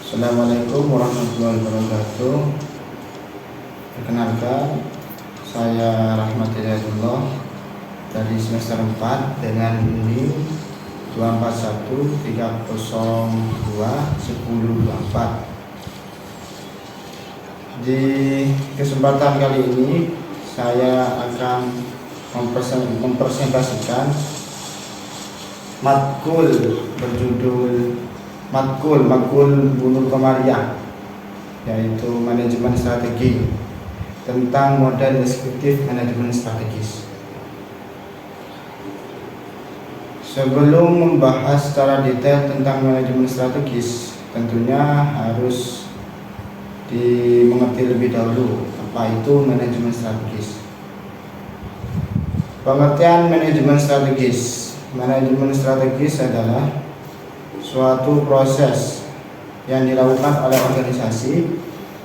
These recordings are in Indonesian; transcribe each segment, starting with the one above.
Assalamualaikum warahmatullahi wabarakatuh. Perkenalkan, saya Rahmat Hidayatullah dari semester 4 dengan NIM 241302104. Di kesempatan kali ini saya akan mempresentasikan matkul berjudul Matkul Bunur Komariah, yaitu manajemen strategi, tentang model deskriptif manajemen strategis. Sebelum membahas secara detail tentang manajemen strategis, tentunya harus dimengerti lebih dahulu apa itu manajemen strategis. Pengertian manajemen strategis. Manajemen strategis adalah suatu proses yang dilakukan oleh organisasi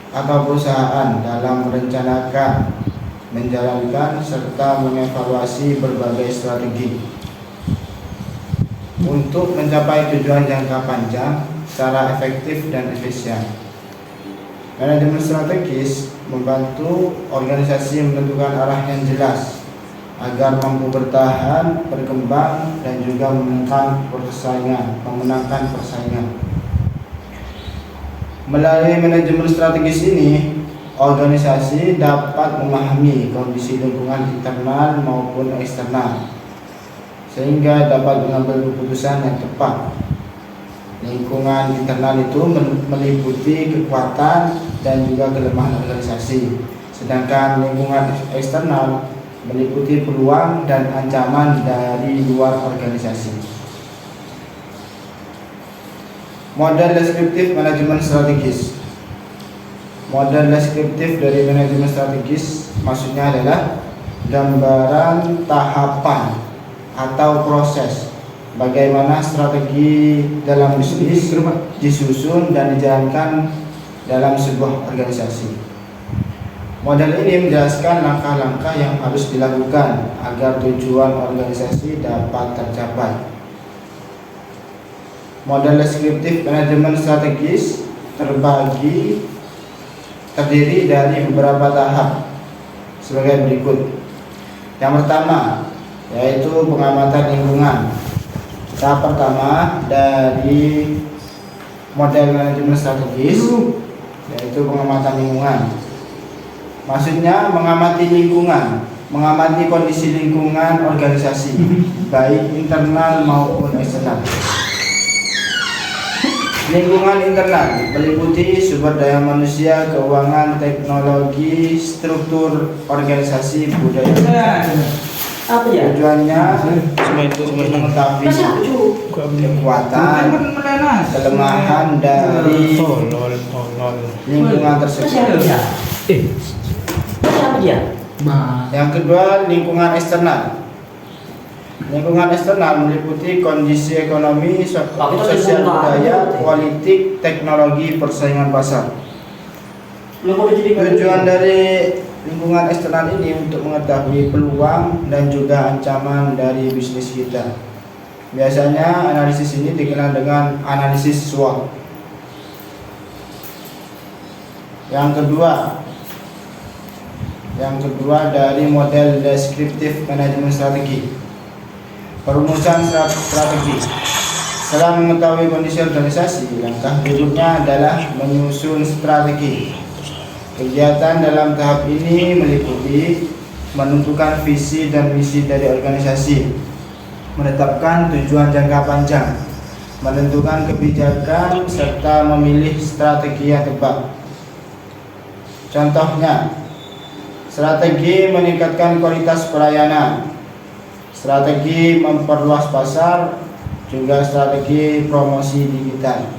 atau perusahaan dalam merencanakan, menjalankan, serta mengevaluasi berbagai strategi untuk mencapai tujuan jangka panjang secara efektif dan efisien. Manajemen strategis membantu organisasi menentukan arah yang jelas agar mampu bertahan, berkembang, dan juga memenangkan persaingan. Melalui manajemen strategis ini, organisasi dapat memahami kondisi lingkungan internal maupun eksternal, sehingga dapat mengambil keputusan yang tepat. Lingkungan internal itu meliputi kekuatan dan juga kelemahan organisasi, sedangkan lingkungan eksternal meliputi peluang dan ancaman dari luar organisasi. Model deskriptif manajemen strategis. Model deskriptif dari manajemen strategis maksudnya adalah gambaran tahapan atau proses bagaimana strategi dalam bisnis disusun dan dijalankan dalam sebuah organisasi. Model ini menjelaskan langkah-langkah yang harus dilakukan agar tujuan organisasi dapat tercapai. Model deskriptif manajemen strategis terdiri dari beberapa tahap sebagai berikut. Yang pertama yaitu pengamatan lingkungan. Tahap pertama dari model manajemen strategis yaitu pengamatan lingkungan. Maksudnya mengamati lingkungan, mengamati kondisi lingkungan organisasi, baik internal maupun eksternal. Lingkungan internal meliputi sumber daya manusia, keuangan, teknologi, struktur organisasi, budaya. Tujuannya untuk mengetahui kekuatan, kelemahan dari lingkungan tersebut. Yang kedua, lingkungan eksternal. Lingkungan eksternal meliputi kondisi ekonomi, sosial, budaya, politik, teknologi, persaingan pasar. Tujuan dari lingkungan eksternal ini untuk mengetahui peluang dan juga ancaman dari bisnis kita. Biasanya analisis ini dikenal dengan analisis SWOT. Yang kedua dari model deskriptif manajemen strategi. Perumusan strategi. Setelah mengetahui kondisi organisasi, langkah berikutnya adalah menyusun strategi. Kegiatan dalam tahap ini meliputi menentukan visi dan misi dari organisasi, menetapkan tujuan jangka panjang, menentukan kebijakan, serta memilih strategi yang tepat. Contohnya, strategi meningkatkan kualitas pelayanan, strategi memperluas pasar, juga strategi promosi digital.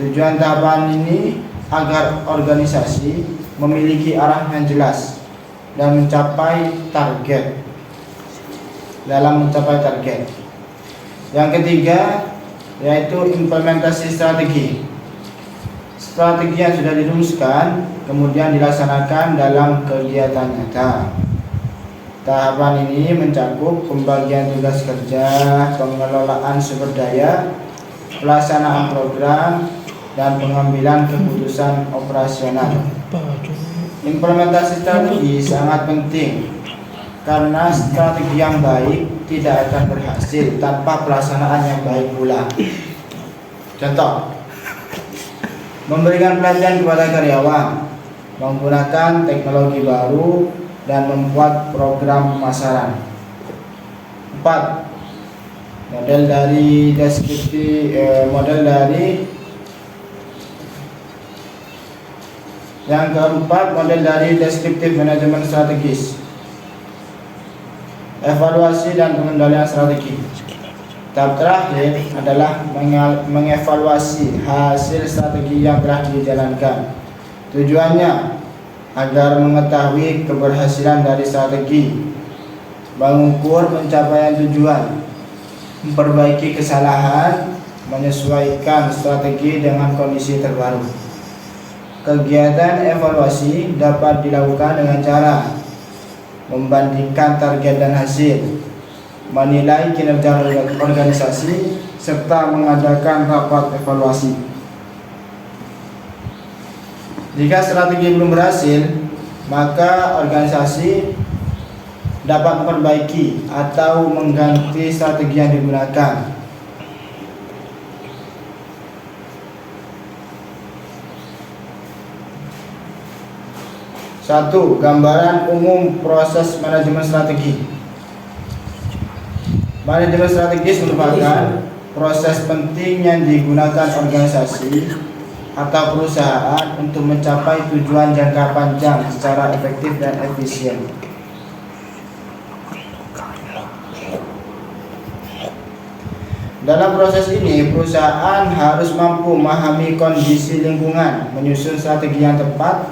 Tujuan tahapan ini agar organisasi memiliki arah yang jelas dan mencapai target. Yang ketiga yaitu implementasi strategi. Strategi yang sudah dirumuskan kemudian dilaksanakan dalam kegiatan nyata. Tahapan ini mencakup pembagian tugas kerja, pengelolaan sumber daya, pelaksanaan program, dan pengambilan keputusan operasional. Implementasi strategi sangat penting karena strategi yang baik tidak akan berhasil tanpa pelaksanaan yang baik pula. Contoh, memberikan pelatihan kepada karyawan, menggunakan teknologi baru, dan membuat program pemasaran. 4. Model dari yang keempat, model dari deskriptif manajemen strategis. Evaluasi dan pengendalian strategi. Tahap terakhir adalah mengevaluasi hasil strategi yang telah dijalankan. Tujuannya agar mengetahui keberhasilan dari strategi, mengukur pencapaian tujuan, memperbaiki kesalahan, menyesuaikan strategi dengan kondisi terbaru. Kegiatan evaluasi dapat dilakukan dengan cara membandingkan target dan hasil, menilai kinerja organisasi, serta mengadakan rapat evaluasi. Jika strategi belum berhasil, maka organisasi dapat memperbaiki atau mengganti strategi yang digunakan. Satu, gambaran umum proses manajemen strategi. Manajemen strategis merupakan proses penting yang digunakan organisasi atau perusahaan untuk mencapai tujuan jangka panjang secara efektif dan efisien. Dalam proses ini, perusahaan harus mampu memahami kondisi lingkungan, menyusun strategi yang tepat,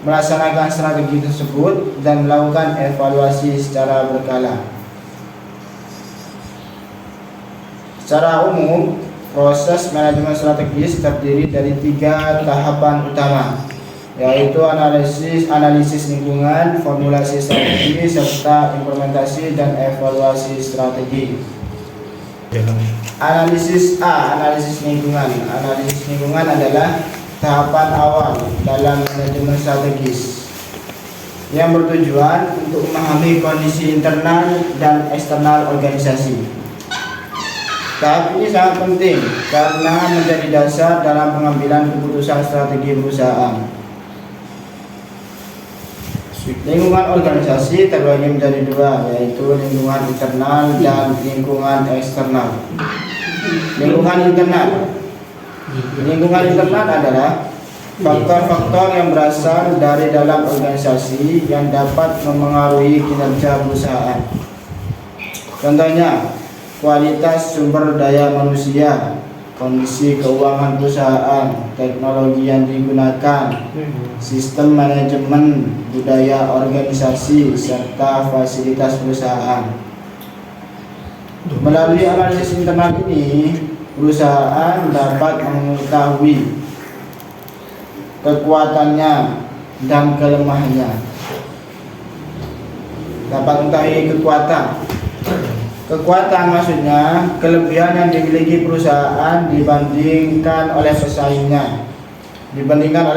melaksanakan strategi tersebut, dan melakukan evaluasi secara berkala. Secara umum, proses manajemen strategis terdiri dari 3 tahapan utama, yaitu analisis lingkungan, formulasi strategi, serta implementasi dan evaluasi strategi. Analisis lingkungan. Analisis lingkungan adalah tahapan awal dalam manajemen strategis yang bertujuan untuk memahami kondisi internal dan eksternal organisasi. Tahap ini sangat penting karena menjadi dasar dalam pengambilan keputusan strategi perusahaan. Lingkungan organisasi terbagi menjadi 2, yaitu lingkungan internal dan lingkungan eksternal. Lingkungan internal adalah faktor-faktor yang berasal dari dalam organisasi yang dapat memengaruhi kinerja perusahaan. Contohnya, kualitas sumber daya manusia, kondisi keuangan perusahaan, teknologi yang digunakan, sistem manajemen, budaya organisasi, serta fasilitas perusahaan. Melalui analisis internal ini, perusahaan dapat mengetahui kekuatannya dan kelemahannya. Dapat mengetahui kekuatan maksudnya kelebihan yang dimiliki perusahaan dibandingkan oleh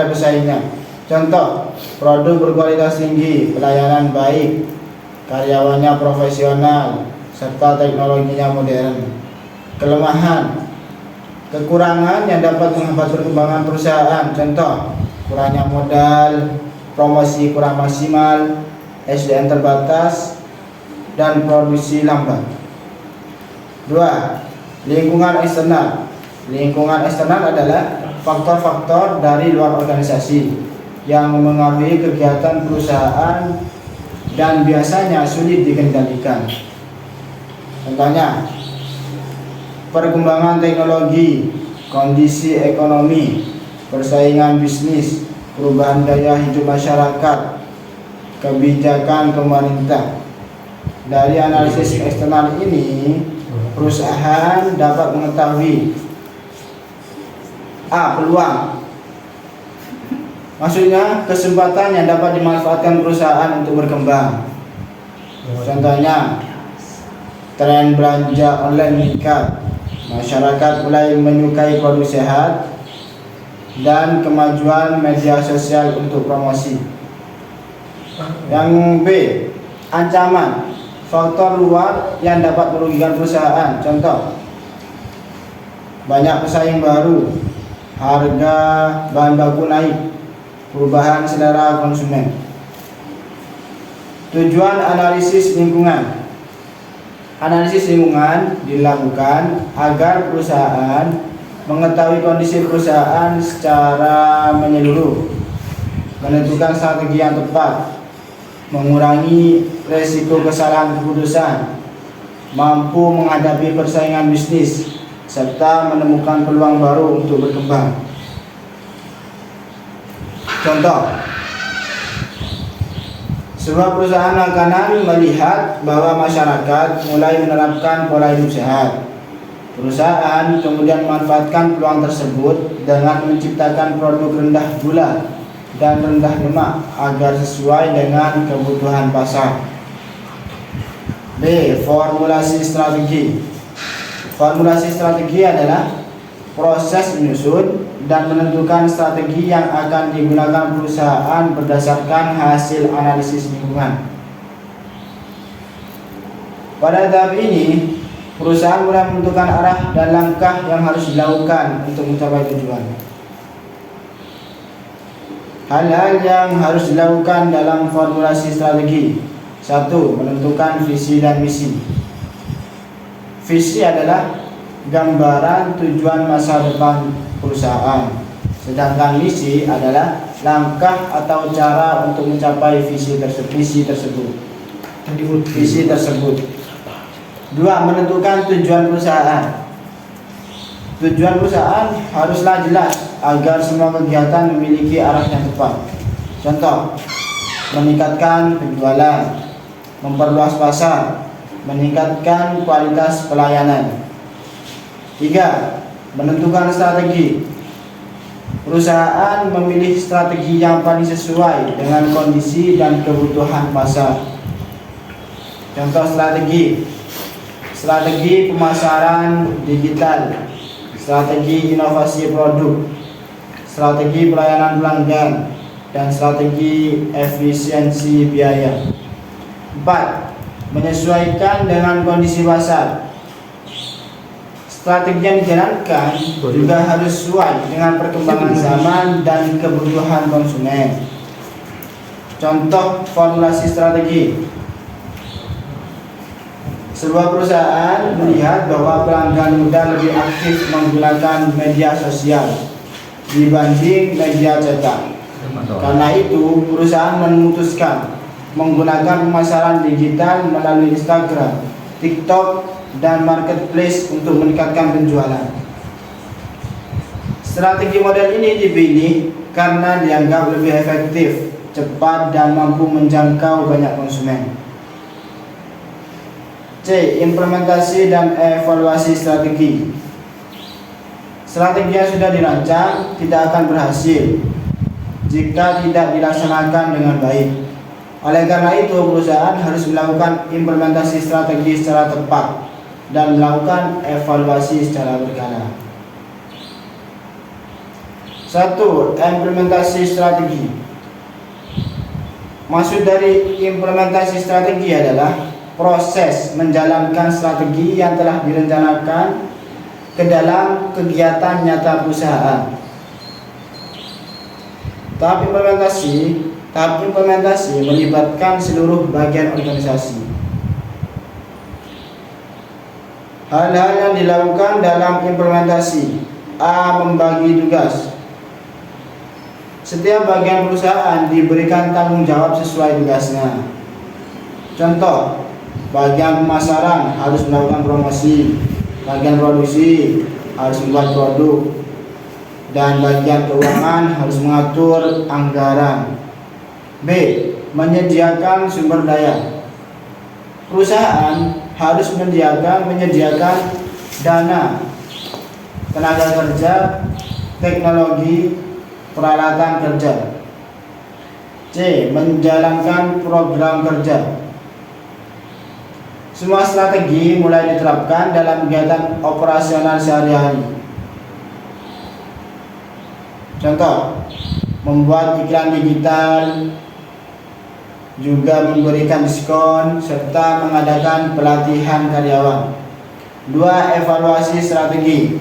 pesaingnya. Contoh, produk berkualitas tinggi, pelayanan baik, karyawannya profesional, serta teknologinya modern. Kelemahan, kekurangan yang dapat menghambat perkembangan perusahaan. Contoh, kurangnya modal, promosi kurang maksimal, SDM terbatas, dan produksi lambat. 2. Lingkungan eksternal. Lingkungan eksternal adalah faktor-faktor dari luar organisasi yang memengaruhi kegiatan perusahaan dan biasanya sulit dikendalikan. Contohnya, perkembangan teknologi, kondisi ekonomi, persaingan bisnis, perubahan gaya hidup masyarakat, kebijakan pemerintah. Dari analisis eksternal ini, perusahaan dapat mengetahui peluang. Maksudnya kesempatan yang dapat dimanfaatkan perusahaan untuk berkembang. Contohnya, tren belanja online meningkat, masyarakat mulai menyukai produk sehat, dan kemajuan media sosial untuk promosi. Yang B, ancaman faktor luar yang dapat merugikan perusahaan. Contoh, banyak pesaing baru, harga bahan baku naik, perubahan selera konsumen. Tujuan analisis lingkungan. Analisis lingkungan dilakukan agar perusahaan mengetahui kondisi perusahaan secara menyeluruh, menentukan strategi yang tepat, mengurangi resiko kesalahan keputusan, mampu menghadapi persaingan bisnis, serta menemukan peluang baru untuk berkembang. Contoh, sebuah perusahaan makanan melihat bahwa masyarakat mulai menerapkan pola hidup sehat. Perusahaan kemudian memanfaatkan peluang tersebut dengan menciptakan produk rendah gula dan rendah lemak agar sesuai dengan kebutuhan pasar. B. Formulasi strategi. Formulasi strategi adalah proses menyusun dan menentukan strategi yang akan digunakan perusahaan berdasarkan hasil analisis lingkungan. Pada tahap ini, perusahaan mulai menentukan arah dan langkah yang harus dilakukan untuk mencapai tujuan. Hal-hal yang harus dilakukan dalam formulasi strategi. 1. Menentukan visi dan misi. Visi adalah gambaran tujuan masa depan perusahaan, sedangkan misi adalah langkah atau cara untuk mencapai visi tersebut. 2. Menentukan tujuan perusahaan. Tujuan perusahaan haruslah jelas agar semua kegiatan memiliki arah yang tepat. Contoh, meningkatkan penjualan, memperluas pasar, meningkatkan kualitas pelayanan. 3. Menentukan strategi. Perusahaan memilih strategi yang paling sesuai dengan kondisi dan kebutuhan pasar. Contoh strategi pemasaran digital, strategi inovasi produk, strategi pelayanan pelanggan, dan strategi efisiensi biaya. 4. Menyesuaikan dengan kondisi pasar. Strategi yang dijalankan juga harus sesuai dengan perkembangan zaman dan kebutuhan konsumen. Contoh formulasi strategi. Sebuah perusahaan melihat bahwa pelanggan muda lebih aktif menggunakan media sosial dibanding media cetak. Karena itu, perusahaan memutuskan menggunakan pemasaran digital melalui Instagram, TikTok, dan marketplace untuk meningkatkan penjualan. Strategi model ini dipilih karena dianggap lebih efektif, cepat, dan mampu menjangkau banyak konsumen. C. Implementasi dan evaluasi strategi. Strategi yang sudah dirancang tidak akan berhasil jika tidak dilaksanakan dengan baik. Oleh karena itu, perusahaan harus melakukan implementasi strategi secara tepat dan melakukan evaluasi secara berkala. 1. Implementasi strategi. Maksud dari implementasi strategi adalah proses menjalankan strategi yang telah direncanakan ke dalam kegiatan nyata perusahaan. Tahap implementasi melibatkan seluruh bagian organisasi. Hal-hal yang dilakukan dalam implementasi. A. Membagi tugas. Setiap bagian perusahaan diberikan tanggung jawab sesuai tugasnya. Contoh, bagian pemasaran harus melakukan promosi, bagian produksi harus membuat produk, dan bagian keuangan harus mengatur anggaran. B. Menyediakan sumber daya. Perusahaan harus menyediakan dana, tenaga kerja, teknologi, peralatan kerja. C. Menjalankan program kerja. Semua strategi mulai diterapkan dalam kegiatan operasional sehari-hari. Contoh, membuat iklan digital, juga memberikan diskon, serta mengadakan pelatihan karyawan. 2. Evaluasi strategi.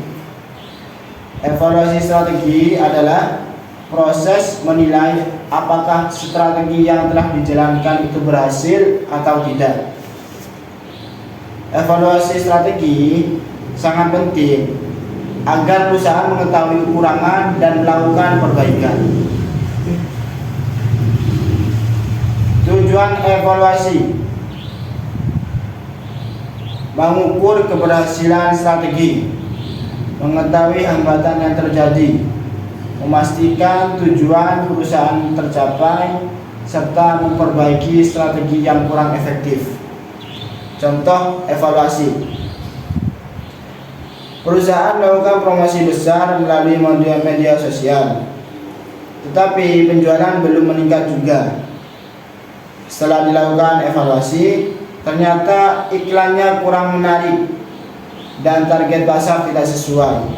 Evaluasi strategi adalah proses menilai apakah strategi yang telah dijalankan itu berhasil atau tidak. Evaluasi strategi sangat penting agar perusahaan mengetahui kekurangan dan melakukan perbaikan. Tujuan evaluasi: mengukur keberhasilan strategi, mengetahui hambatan yang terjadi, memastikan tujuan perusahaan tercapai, serta memperbaiki strategi yang kurang efektif. Contoh evaluasi: perusahaan melakukan promosi besar melalui media sosial, tetapi penjualan belum meningkat juga. Setelah dilakukan evaluasi, ternyata iklannya kurang menarik dan target pasar tidak sesuai.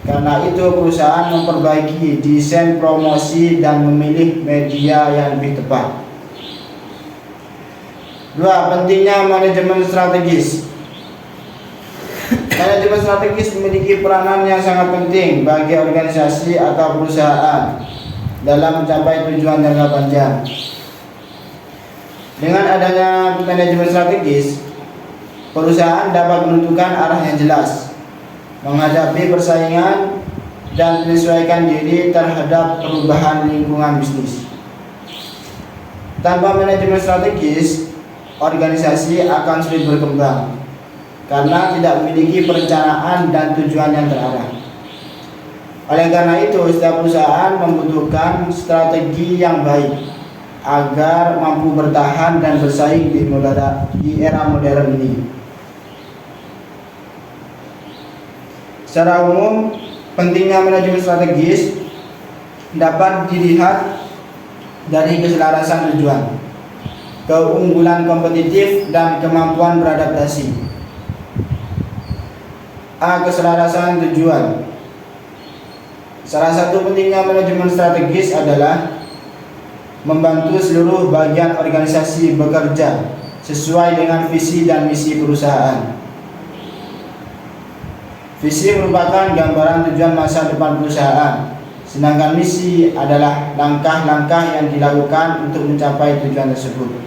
Karena itu perusahaan memperbaiki desain promosi dan memilih media yang lebih tepat. 2. Pentingnya manajemen strategis. Manajemen strategis memiliki peranan yang sangat penting bagi organisasi atau perusahaan dalam mencapai tujuan jangka panjang. Dengan adanya manajemen strategis, perusahaan dapat menentukan arah yang jelas, menghadapi persaingan, dan menyesuaikan diri terhadap perubahan lingkungan bisnis. Tanpa manajemen strategis, organisasi akan sulit berkembang karena tidak memiliki perencanaan dan tujuan yang terarah. Oleh karena itu, setiap perusahaan membutuhkan strategi yang baik agar mampu bertahan dan bersaing di era modern ini. Secara umum, pentingnya manajemen strategis dapat dilihat dari keselarasan tujuan, keunggulan kompetitif, dan kemampuan beradaptasi. A. Keselarasan tujuan. Salah satu pentingnya manajemen strategis adalah membantu seluruh bagian organisasi bekerja sesuai dengan visi dan misi perusahaan. Visi merupakan gambaran tujuan masa depan perusahaan, sedangkan misi adalah langkah-langkah yang dilakukan untuk mencapai tujuan tersebut.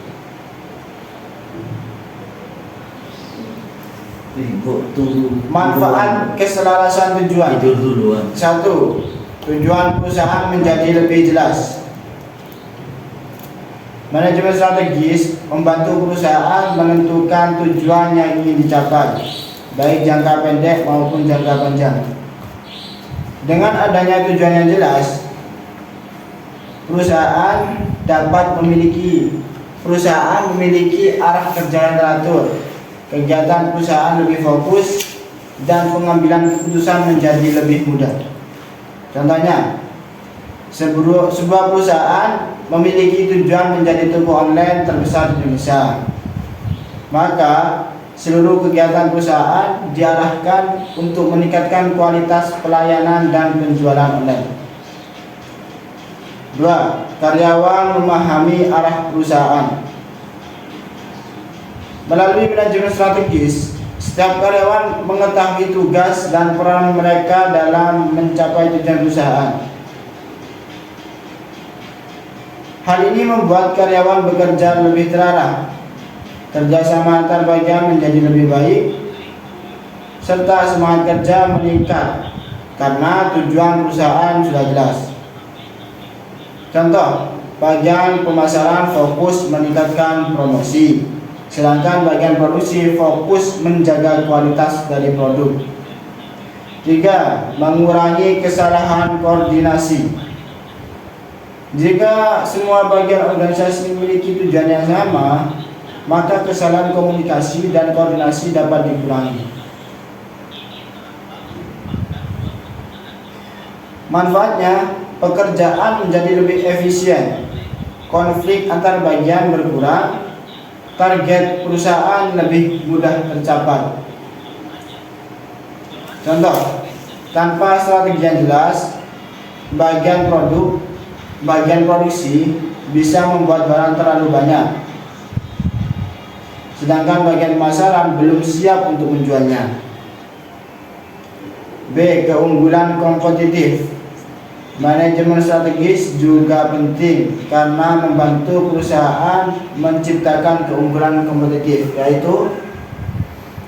Manfaat keselarasan tujuan. 1. Tujuan perusahaan menjadi lebih jelas. Manajemen strategis membantu perusahaan menentukan tujuan yang ingin dicapai, baik jangka pendek maupun jangka panjang. Dengan adanya tujuan yang jelas, perusahaan memiliki arah kerja yang teratur, kegiatan perusahaan lebih fokus, dan pengambilan keputusan menjadi lebih mudah. Contohnya, sebuah perusahaan memiliki tujuan menjadi toko online terbesar di Indonesia, maka seluruh kegiatan perusahaan diarahkan untuk meningkatkan kualitas pelayanan dan penjualan online. 2. Karyawan memahami arah perusahaan. Melalui manajemen strategis, setiap karyawan mengetahui tugas dan peran mereka dalam mencapai tujuan perusahaan. Hal ini membuat karyawan bekerja lebih terarah, kerjasama antar bagian menjadi lebih baik, serta semangat kerja meningkat karena tujuan perusahaan sudah jelas. Contoh, bagian pemasaran fokus meningkatkan promosi, sedangkan bagian produksi fokus menjaga kualitas dari produk. 3. Mengurangi kesalahan koordinasi. Jika semua bagian organisasi memiliki tujuan yang sama, maka kesalahan komunikasi dan koordinasi dapat dikurangi. Manfaatnya, pekerjaan menjadi lebih efisien, konflik antar bagian berkurang, target perusahaan lebih mudah tercapai. Contoh, tanpa strategi yang jelas, bagian produksi bisa membuat barang terlalu banyak, sedangkan bagian pemasaran belum siap untuk menjualnya. B. Keunggulan kompetitif. Manajemen strategis juga penting karena membantu perusahaan menciptakan keunggulan kompetitif, yaitu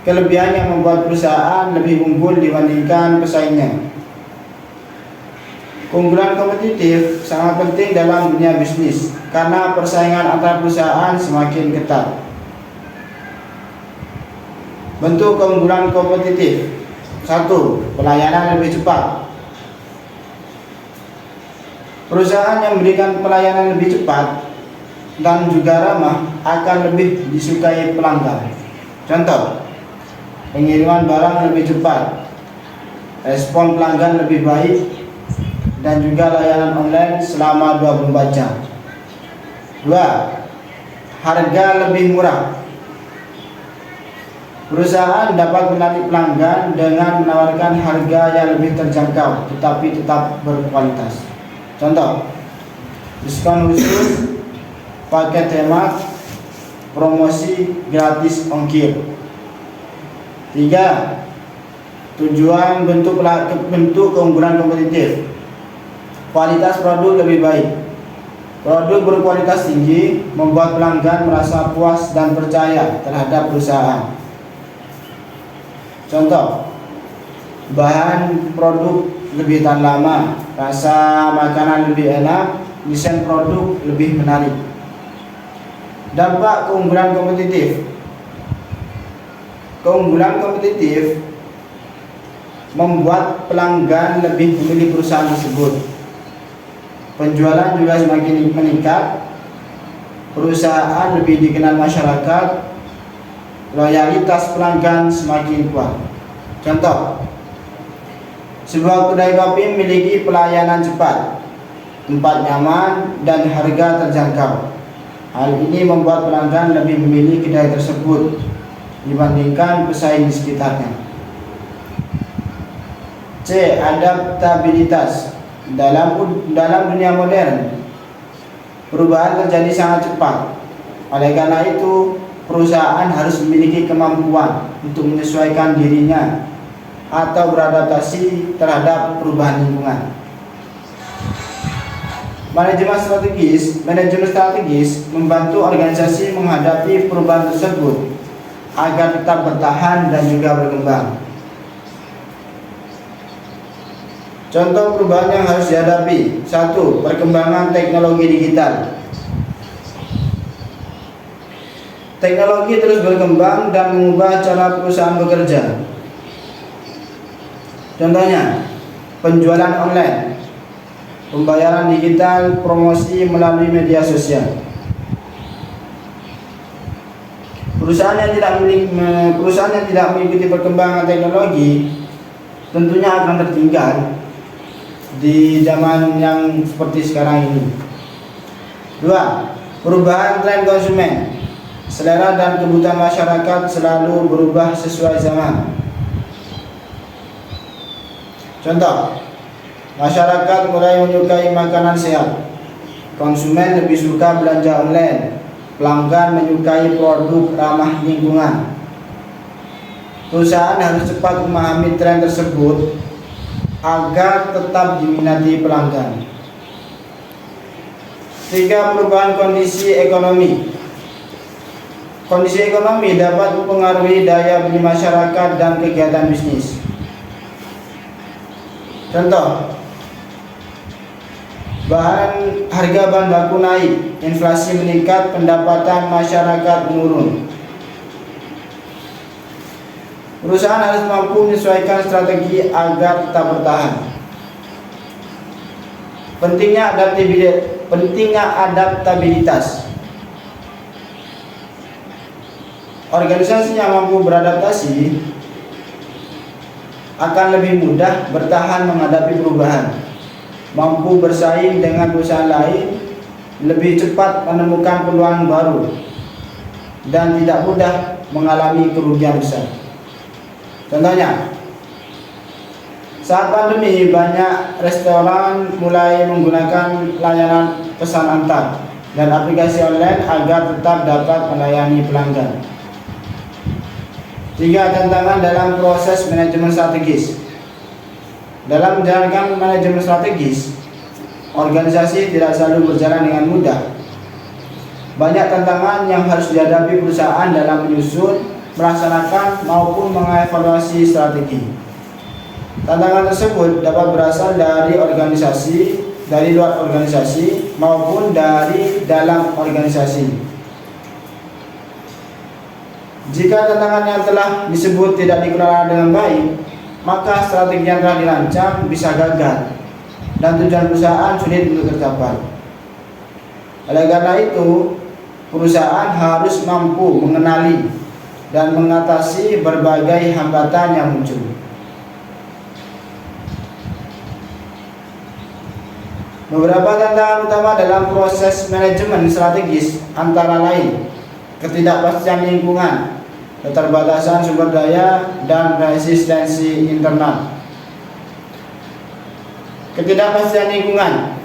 kelebihan yang membuat perusahaan lebih unggul dibandingkan pesaingnya. Keunggulan kompetitif sangat penting dalam dunia bisnis karena persaingan antar perusahaan semakin ketat. Bentuk keunggulan kompetitif. 1. Pelayanan lebih cepat. Perusahaan yang memberikan pelayanan lebih cepat dan juga ramah akan lebih disukai pelanggan. Contoh, pengiriman barang lebih cepat, respon pelanggan lebih baik, dan juga layanan online selama 24 jam. 2. Harga lebih murah. Perusahaan dapat menarik pelanggan dengan menawarkan harga yang lebih terjangkau tetapi tetap berkualitas. Contoh, diskon khusus, paket hemat, promosi gratis ongkir. 3. Tujuan bentuk keunggulan kompetitif. Kualitas produk lebih baik. Produk berkualitas tinggi membuat pelanggan merasa puas dan percaya terhadap perusahaan. Contoh, bahan produk lebih tahan lama, rasa makanan lebih enak, desain produk lebih menarik. Dampak keunggulan kompetitif. Keunggulan kompetitif membuat pelanggan lebih memilih perusahaan tersebut. Penjualan juga semakin meningkat, perusahaan lebih dikenal masyarakat, loyalitas pelanggan semakin kuat. Contoh, sebuah kedai kopi memiliki pelayanan cepat, tempat nyaman, dan harga terjangkau. Hal ini membuat pelanggan lebih memilih kedai tersebut dibandingkan pesaing di sekitarnya. C. Adaptabilitas. Dalam dunia modern, perubahan terjadi sangat cepat. Oleh karena itu, perusahaan harus memiliki kemampuan untuk menyesuaikan dirinya atau beradaptasi terhadap perubahan lingkungan. Manajemen strategis membantu organisasi menghadapi perubahan tersebut agar tetap bertahan dan juga berkembang. Contoh perubahan yang harus dihadapi. 1. Perkembangan teknologi digital. Teknologi terus berkembang dan mengubah cara perusahaan bekerja. Contohnya, penjualan online, pembayaran digital, promosi melalui media sosial. Perusahaan yang tidak mengikuti perkembangan teknologi tentunya akan tertinggal di zaman yang seperti sekarang ini. 2. Perubahan tren konsumen. Selera dan kebutuhan masyarakat selalu berubah sesuai zaman. Contoh, masyarakat mulai menyukai makanan sehat, konsumen lebih suka belanja online, pelanggan menyukai produk ramah lingkungan. Perusahaan harus cepat memahami tren tersebut agar tetap diminati pelanggan. 3. Perubahan kondisi ekonomi. Kondisi ekonomi dapat mempengaruhi daya beli masyarakat dan kegiatan bisnis. Contoh, harga bahan baku naik, inflasi meningkat, pendapatan masyarakat menurun. Perusahaan harus mampu menyesuaikan strategi agar tetap bertahan. Pentingnya adaptabilitas. Organisasi yang mampu beradaptasi akan lebih mudah bertahan menghadapi perubahan, mampu bersaing dengan perusahaan lain, lebih cepat menemukan peluang baru, dan tidak mudah mengalami kerugian besar. Contohnya, 1. Saat pandemi, banyak restoran mulai menggunakan layanan pesan antar dan aplikasi online agar tetap dapat melayani pelanggan. 3. Tantangan dalam proses manajemen strategis. Dalam menjalankan manajemen strategis, organisasi tidak selalu berjalan dengan mudah. Banyak tantangan yang harus dihadapi perusahaan dalam menyusun, melaksanakan, maupun mengevaluasi strategi. Tantangan tersebut dapat berasal dari organisasi, dari luar organisasi, maupun dari dalam organisasi. Jika tantangan yang telah disebut tidak dikelola dengan baik, maka strategi yang telah dirancang bisa gagal dan tujuan perusahaan sulit untuk tercapai. Oleh karena itu, perusahaan harus mampu mengenali dan mengatasi berbagai hambatan yang muncul. Beberapa tantangan utama dalam proses manajemen strategis antara lain ketidakpastian lingkungan, keterbatasan sumber daya, dan resistensi internal. Ketidakpastian lingkungan.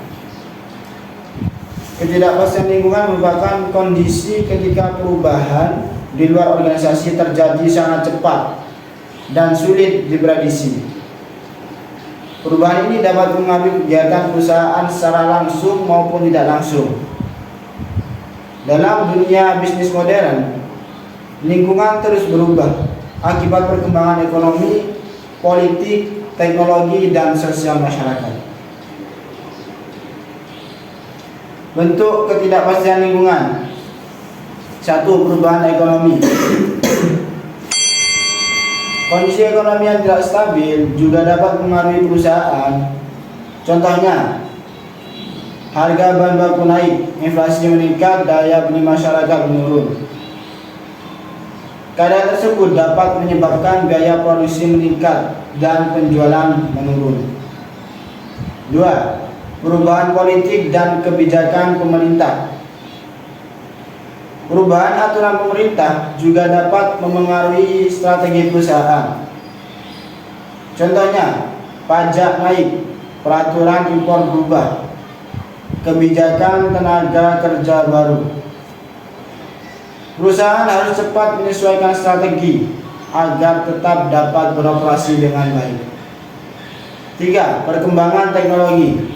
Ketidakpastian lingkungan merupakan kondisi ketika perubahan di luar organisasi terjadi sangat cepat dan sulit diprediksi. Perubahan ini dapat mengambil kegiatan perusahaan secara langsung maupun tidak langsung. Dalam dunia bisnis modern, lingkungan terus berubah akibat perkembangan ekonomi, politik, teknologi, dan sosial masyarakat. Bentuk ketidakpastian lingkungan. 1. Perubahan ekonomi. Kondisi ekonomi yang tidak stabil juga dapat mengaruhi perusahaan. Contohnya, harga bahan baku naik, inflasi meningkat, daya beli masyarakat menurun. Keadaan tersebut dapat menyebabkan biaya produksi meningkat dan penjualan menurun. 2. Perubahan politik dan kebijakan pemerintah. Perubahan aturan pemerintah juga dapat memengaruhi strategi perusahaan. Contohnya, pajak naik, peraturan impor berubah, kebijakan tenaga kerja baru. Perusahaan harus cepat menyesuaikan strategi agar tetap dapat beroperasi dengan baik. 3. Perkembangan teknologi.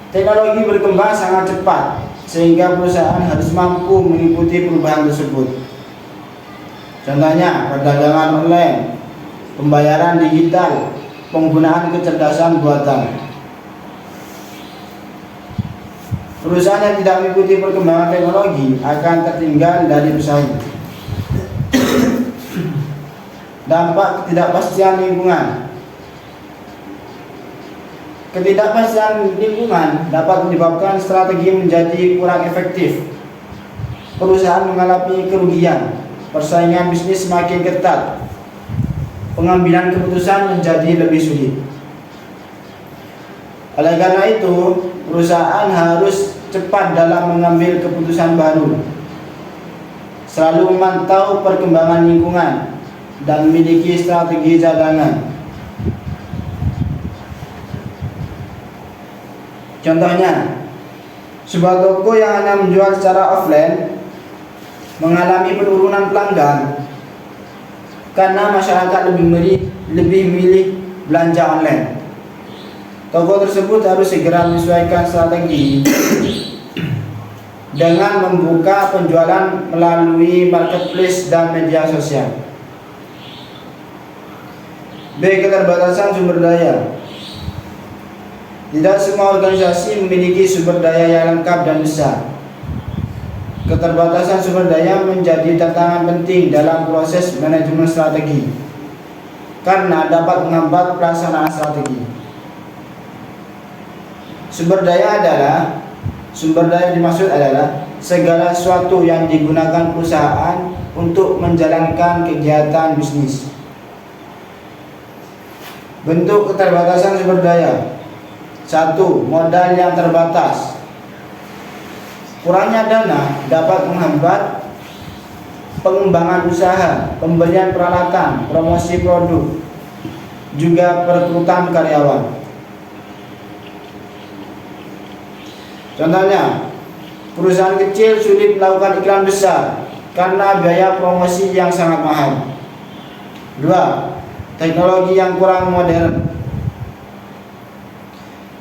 Teknologi berkembang sangat cepat, sehingga perusahaan harus mampu mengikuti perubahan tersebut. Contohnya, perdagangan online, pembayaran digital, penggunaan kecerdasan buatan. Perusahaan yang tidak mengikuti perkembangan teknologi akan tertinggal dari pesaing. Dampak ketidakpastian lingkungan. Ketidakpastian lingkungan dapat menyebabkan strategi menjadi kurang efektif. Perusahaan mengalami kerugian, persaingan bisnis semakin ketat, pengambilan keputusan menjadi lebih sulit. Oleh karena itu, perusahaan harus cepat dalam mengambil keputusan baru, selalu memantau perkembangan lingkungan, dan memiliki strategi cadangan. Contohnya, sebuah toko yang hanya menjual secara offline mengalami penurunan pelanggan karena masyarakat lebih memilih belanja online. Toko tersebut harus segera menyesuaikan strategi dengan membuka penjualan melalui marketplace dan media sosial. B. Keterbatasan sumber daya. Tidak semua organisasi memiliki sumber daya yang lengkap dan besar. Keterbatasan sumber daya menjadi tantangan penting dalam proses manajemen strategi karena dapat menghambat pelaksanaan strategi. Sumber daya dimaksud adalah segala sesuatu yang digunakan perusahaan untuk menjalankan kegiatan bisnis. Bentuk keterbatasan sumber daya. 1. Modal yang terbatas. Kurangnya dana dapat menghambat pengembangan usaha, pembelian peralatan, promosi produk. juga perekrutan karyawan. Contohnya, perusahaan kecil sulit melakukan iklan besar karena biaya promosi yang sangat mahal. 2. Teknologi yang kurang modern.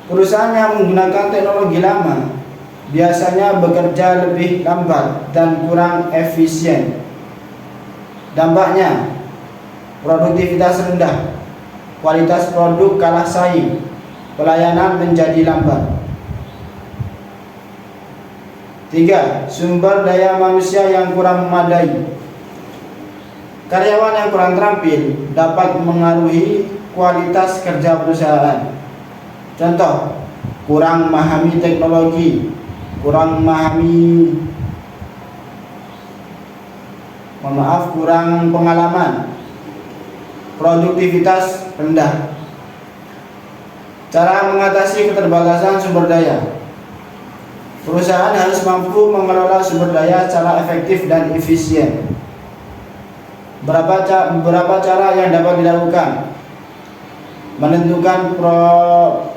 Perusahaan yang menggunakan teknologi lama biasanya bekerja lebih lambat dan kurang efisien. Dampaknya, produktivitas rendah, kualitas produk kalah saing, pelayanan menjadi lambat. 3. Sumber daya manusia yang kurang memadai. Karyawan yang kurang terampil dapat mengaruhi kualitas kerja perusahaan. Contoh, kurang memahami teknologi, kurang pengalaman, produktivitas rendah. Cara mengatasi keterbatasan sumber daya. Perusahaan harus mampu mengelola sumber daya secara efektif dan efisien. Beberapa cara yang dapat dilakukan: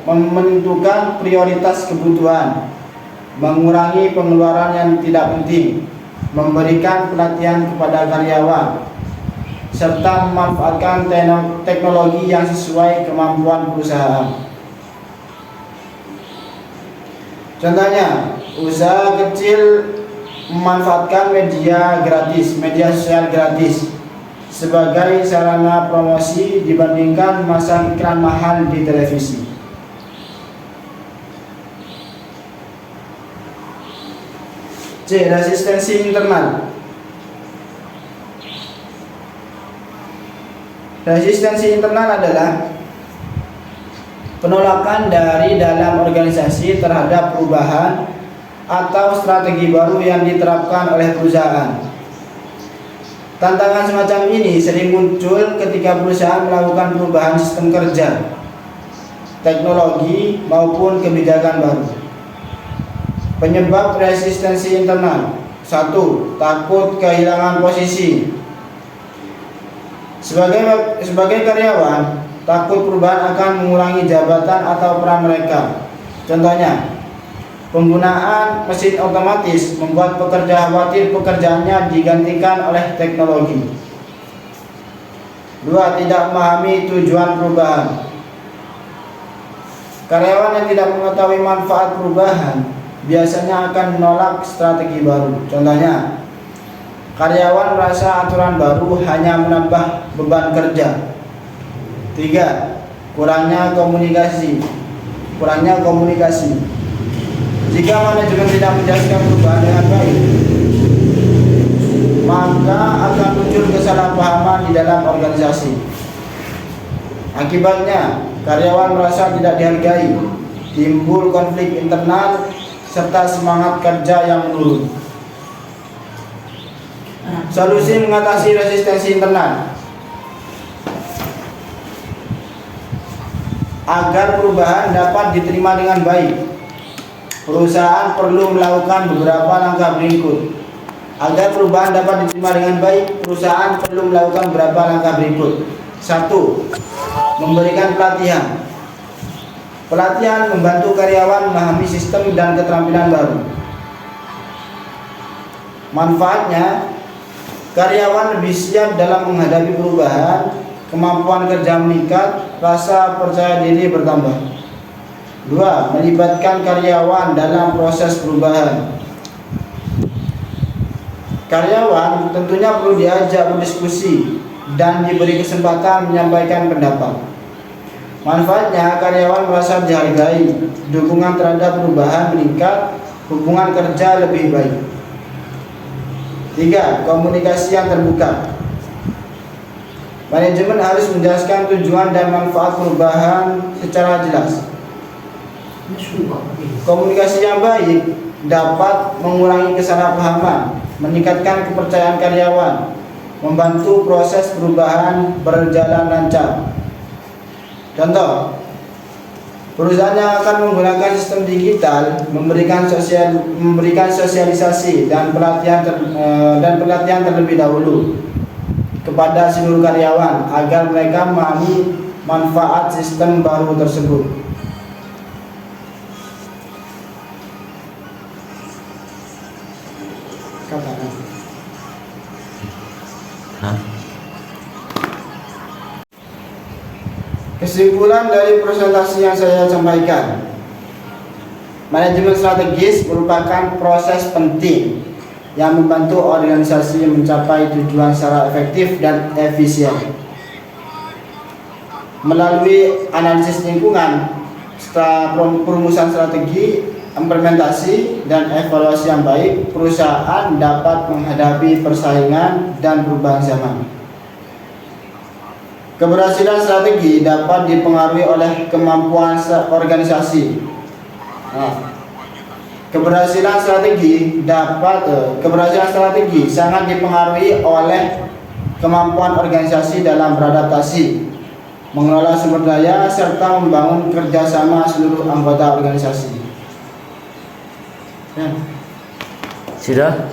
menentukan prioritas kebutuhan, mengurangi pengeluaran yang tidak penting, memberikan pelatihan kepada karyawan, serta memanfaatkan teknologi yang sesuai kemampuan perusahaan. Contohnya, usaha kecil memanfaatkan media sosial gratis sebagai sarana promosi dibandingkan memasang iklan mahal di televisi. C. Resistensi internal. Resistensi internal adalah penolakan dari dalam organisasi terhadap perubahan atau strategi baru yang diterapkan oleh perusahaan. Tantangan semacam ini sering muncul ketika perusahaan melakukan perubahan sistem kerja, teknologi, maupun kebijakan baru. Penyebab resistensi internal: 1. Takut kehilangan posisi. Sebagai karyawan, takut perubahan akan mengurangi jabatan atau peran mereka. Contohnya, penggunaan mesin otomatis membuat pekerja khawatir pekerjaannya digantikan oleh teknologi. 2. Tidak memahami tujuan perubahan. Karyawan yang tidak mengetahui manfaat perubahan biasanya akan menolak strategi baru. Contohnya, karyawan merasa aturan baru hanya menambah beban kerja. 3. Kurangnya komunikasi. Jika manajemen tidak menjelaskan perubahan dengan baik, maka akan muncul kesalahpahaman di dalam organisasi. Akibatnya, karyawan merasa tidak dihargai, timbul konflik internal, serta semangat kerja yang menurun. Solusi mengatasi resistensi internal. Agar perubahan dapat diterima dengan baik, perusahaan perlu melakukan beberapa langkah berikut. Agar perubahan dapat diterima dengan baik, perusahaan perlu melakukan beberapa langkah berikut. 1. Memberikan pelatihan. Pelatihan membantu karyawan memahami sistem dan keterampilan baru. Manfaatnya, karyawan lebih siap dalam menghadapi perubahan, kemampuan kerja meningkat, rasa percaya diri bertambah. 2. Melibatkan karyawan dalam proses perubahan. Karyawan tentunya perlu diajak berdiskusi dan diberi kesempatan menyampaikan pendapat. Manfaatnya, karyawan merasa dihargai, dukungan terhadap perubahan meningkat, hubungan kerja lebih baik. 3. Komunikasi yang terbuka. Manajemen harus menjelaskan tujuan dan manfaat perubahan secara jelas. Komunikasi yang baik dapat mengurangi kesalahpahaman, meningkatkan kepercayaan karyawan, membantu proses perubahan berjalan lancar. Contoh, perusahaan yang akan menggunakan sistem digital memberikan sosialisasi dan pelatihan terlebih dahulu kepada seluruh karyawan agar mereka memahami manfaat sistem baru tersebut. Katakan. Kesimpulan dari presentasi yang saya sampaikan, manajemen strategis merupakan proses penting yang membantu organisasi mencapai tujuan secara efektif dan efisien. Melalui analisis lingkungan, perumusan strategi, implementasi, dan evaluasi yang baik, perusahaan dapat menghadapi persaingan dan perubahan zaman. Keberhasilan strategi dapat dipengaruhi oleh kemampuan organisasi. Keberhasilan strategi sangat dipengaruhi oleh kemampuan organisasi dalam beradaptasi, mengelola sumber daya, serta membangun kerjasama seluruh anggota organisasi. Ya. Sudah?